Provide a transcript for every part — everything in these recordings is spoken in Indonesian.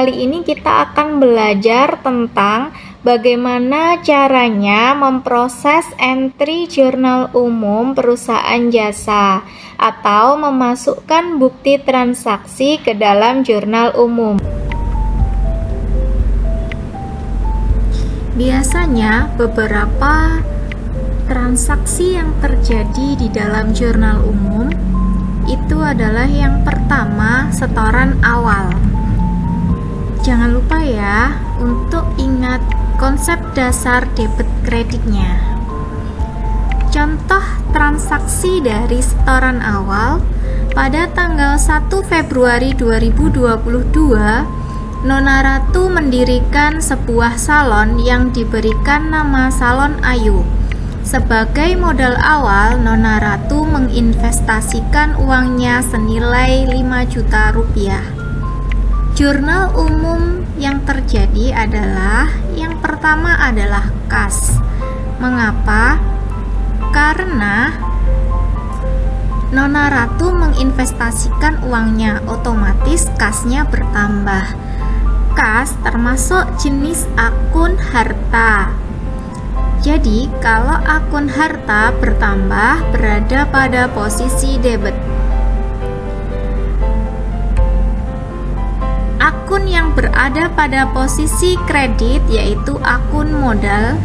kali ini kita akan belajar tentang bagaimana caranya memproses entry jurnal umum perusahaan jasa atau memasukkan bukti transaksi ke dalam jurnal umum. Biasanya beberapa transaksi yang terjadi di dalam jurnal umum itu adalah yang pertama, setoran awal. Jangan lupa ya untuk ingat konsep dasar debit kreditnya. Contoh transaksi dari setoran awal pada tanggal 1 Februari 2022, Nona Ratu mendirikan sebuah salon yang diberikan nama Salon Ayu. Sebagai modal awal, Nona Ratu menginvestasikan uangnya senilai 5 juta rupiah. Jurnal umum yang terjadi adalah yang pertama adalah kas. Mengapa? Karena Nona Ratu menginvestasikan uangnya, otomatis kasnya bertambah. Kas termasuk jenis akun harta. Jadi, kalau akun harta bertambah berada pada posisi debit. Akun yang berada pada posisi kredit yaitu akun modal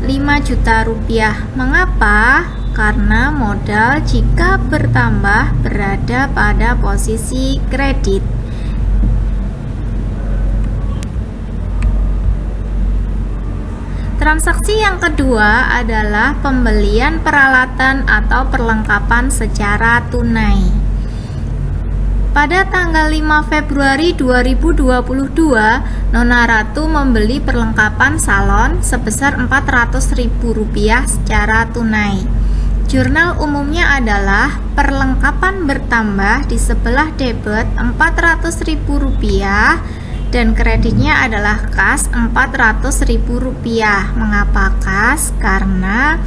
5 juta rupiah. Mengapa? Karena modal jika bertambah berada pada posisi kredit. Transaksi yang kedua adalah pembelian peralatan atau perlengkapan secara tunai. Pada tanggal 5 Februari 2022, Nona Ratu membeli perlengkapan salon sebesar Rp400.000 secara tunai. Jurnal umumnya adalah perlengkapan bertambah di sebelah debit Rp400.000 dan kreditnya adalah kas Rp400.000. Mengapa kas? Karena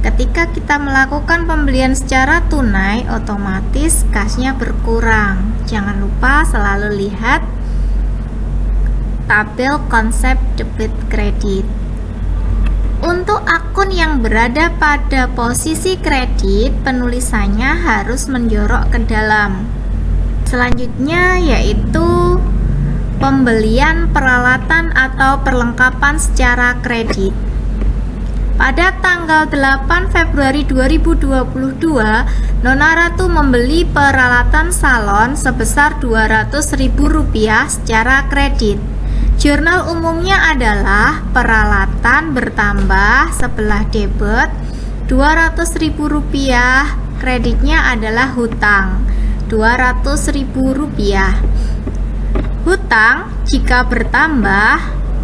ketika kita melakukan pembelian secara tunai, otomatis kasnya berkurang. Jangan lupa selalu lihat tabel konsep debit kredit. Untuk akun yang berada pada posisi kredit, penulisannya harus menjorok ke dalam. Selanjutnya yaitu pembelian peralatan atau perlengkapan secara kredit. Pada tanggal 8 Februari 2022, Nona Ratu membeli peralatan salon sebesar Rp200.000 secara kredit. Jurnal umumnya adalah peralatan bertambah sebelah debit Rp200.000, kreditnya adalah hutang Rp200.000. Hutang jika bertambah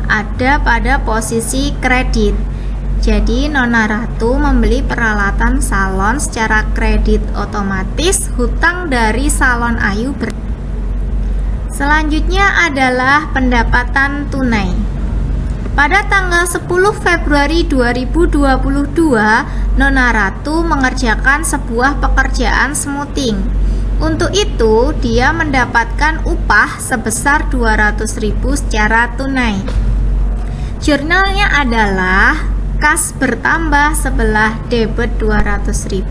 ada pada posisi kredit. Jadi Nona Ratu membeli peralatan salon secara kredit, otomatis hutang dari Salon Ayu Selanjutnya adalah pendapatan tunai. Pada tanggal 10 Februari 2022, Nona Ratu mengerjakan sebuah pekerjaan smoothing. Untuk itu, dia mendapatkan upah sebesar Rp200.000 secara tunai. Jurnalnya adalah kas bertambah sebelah debit Rp200.000,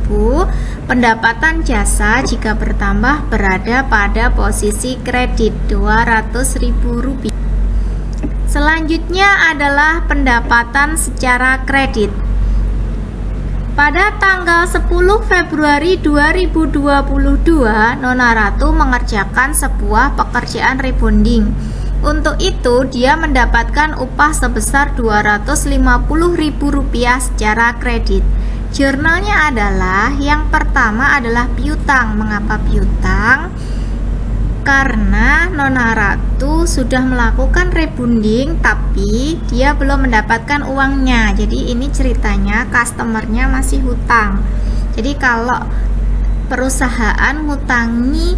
pendapatan jasa jika bertambah berada pada posisi kredit Rp200.000. Selanjutnya adalah pendapatan secara kredit. Pada tanggal 10 Februari 2022, Nona Ratu mengerjakan sebuah pekerjaan rebonding. Untuk itu, dia mendapatkan upah sebesar Rp250.000 secara kredit. Jurnalnya adalah yang pertama adalah piutang. Mengapa piutang? Karena Nona Ratu sudah melakukan rebonding tapi dia belum mendapatkan uangnya. Jadi ini ceritanya customernya masih hutang. Jadi kalau perusahaan ngutangi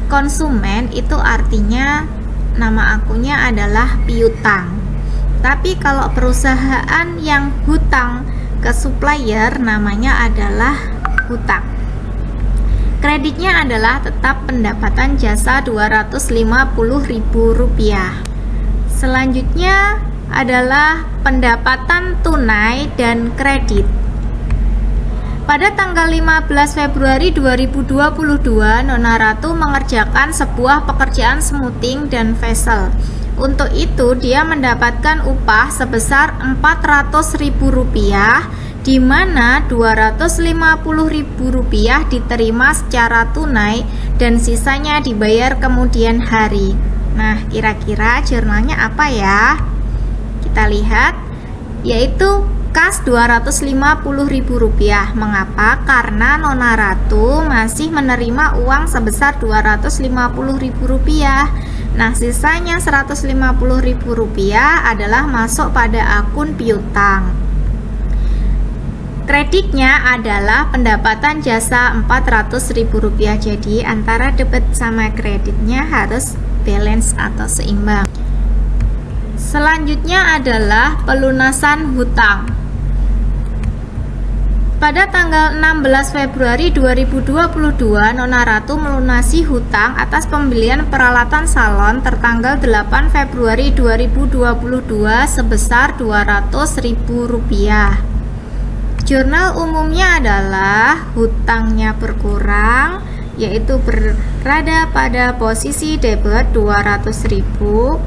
konsumen itu artinya nama akunnya adalah piutang. Tapi kalau perusahaan yang hutang ke supplier namanya adalah hutang. Kreditnya adalah tetap pendapatan jasa Rp250.000. Selanjutnya adalah pendapatan tunai dan kredit. Pada tanggal 15 Februari 2022, Nona Ratu mengerjakan sebuah pekerjaan smoothing dan facial. Untuk itu, dia mendapatkan upah sebesar Rp400.000, di mana Rp250.000 diterima secara tunai dan sisanya dibayar kemudian hari. Nah, kira-kira jurnalnya apa ya? Kita lihat, yaitu kas Rp250.000. Mengapa? Karena Nona Ratu masih menerima uang sebesar Rp250.000. Nah, sisanya Rp150.000 adalah masuk pada akun piutang. Kreditnya adalah pendapatan jasa Rp400.000. Jadi antara debit sama kreditnya harus balance atau seimbang. Selanjutnya adalah pelunasan hutang. Pada tanggal 16 Februari 2022, Nona Ratu melunasi hutang atas pembelian peralatan salon tertanggal 8 Februari 2022 sebesar Rp200.000. Jurnal umumnya adalah hutangnya berkurang, yaitu berada pada posisi debit Rp200.000,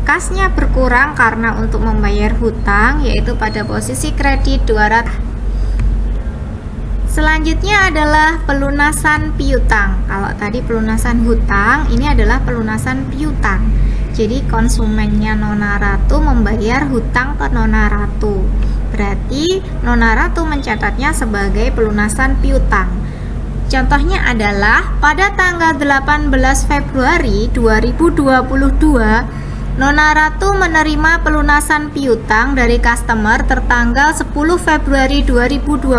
kasnya berkurang karena untuk membayar hutang, yaitu pada posisi kredit Rp200.000. Selanjutnya adalah pelunasan piutang. Kalau tadi pelunasan hutang, ini adalah pelunasan piutang. Jadi konsumennya Nona Ratu membayar hutang ke Nona Ratu. Berarti Nona Ratu mencatatnya sebagai pelunasan piutang. Contohnya adalah pada tanggal 18 Februari 2022, Nona Ratu menerima pelunasan piutang dari customer tertanggal 10 Februari 2022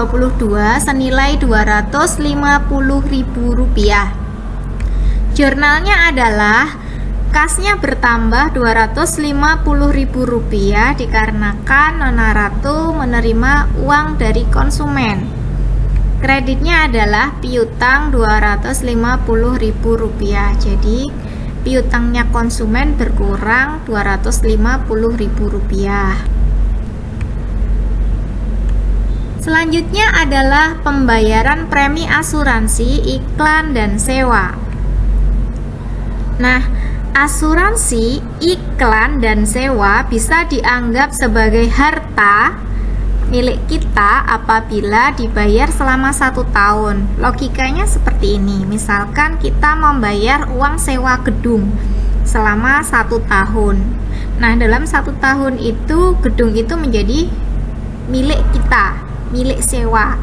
senilai Rp250.000. Jurnalnya adalah kasnya bertambah Rp250.000 dikarenakan Nona Ratu menerima uang dari konsumen. Kreditnya adalah piutang Rp250.000. Jadi piutangnya konsumen berkurang Rp250.000. Selanjutnya adalah pembayaran premi asuransi, iklan, dan sewa. Nah, asuransi, iklan, dan sewa bisa dianggap sebagai harta milik kita apabila dibayar selama 1 tahun. Logikanya seperti ini. Misalkan kita membayar uang sewa gedung selama 1 tahun. Nah, dalam 1 tahun itu gedung itu menjadi milik kita, milik sewa.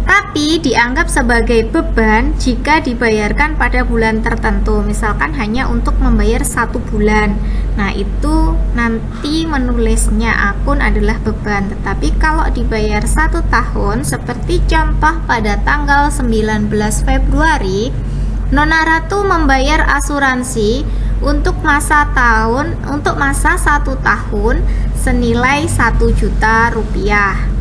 Tapi dianggap sebagai beban jika dibayarkan pada bulan tertentu. Misalkan hanya untuk membayar 1 bulan. Nah, itu nanti menulisnya akun adalah beban. Tetapi kalau dibayar 1 tahun, seperti contoh pada tanggal 19 Februari, Nona Ratu membayar asuransi untuk masa 1 tahun senilai Rp1.000.000.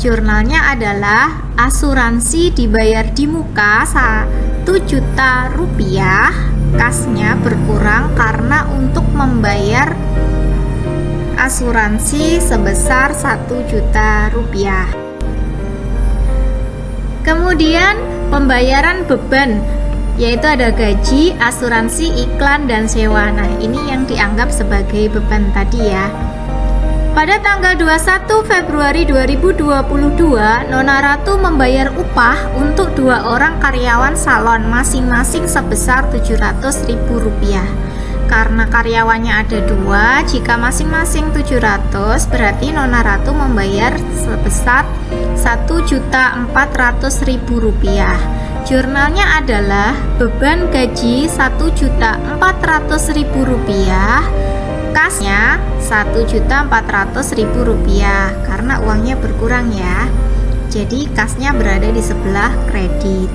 Jurnalnya adalah asuransi dibayar di muka Rp1.000.000, kasnya berkurang karena untuk membayar asuransi sebesar Rp1.000.000. Kemudian pembayaran beban, yaitu ada gaji, asuransi, iklan, dan sewa. Nah, ini yang dianggap sebagai beban tadi ya. Pada tanggal 21 Februari 2022, Nona Ratu membayar upah untuk 2 orang karyawan salon masing-masing sebesar Rp700.000. Karena karyawannya ada 2, jika masing-masing 700, berarti Nona Ratu membayar sebesar Rp1.400.000. Jurnalnya adalah beban gaji Rp1.400.000, kasnya Rp1.400.000 karena uangnya berkurang ya. Jadi kasnya berada di sebelah kredit.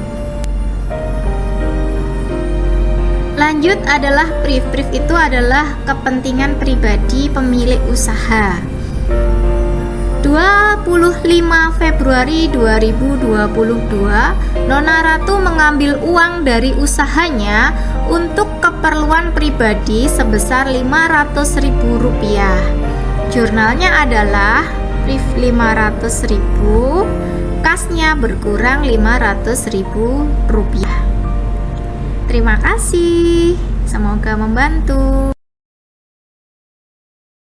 Lanjut adalah brief. Brief itu adalah kepentingan pribadi pemilik usaha. 2 Februari 2022, Nona Ratu mengambil uang dari usahanya untuk keperluan pribadi sebesar Rp500.000. Jurnalnya adalah Rp500.000, kasnya berkurang Rp500.000. Terima kasih, semoga membantu.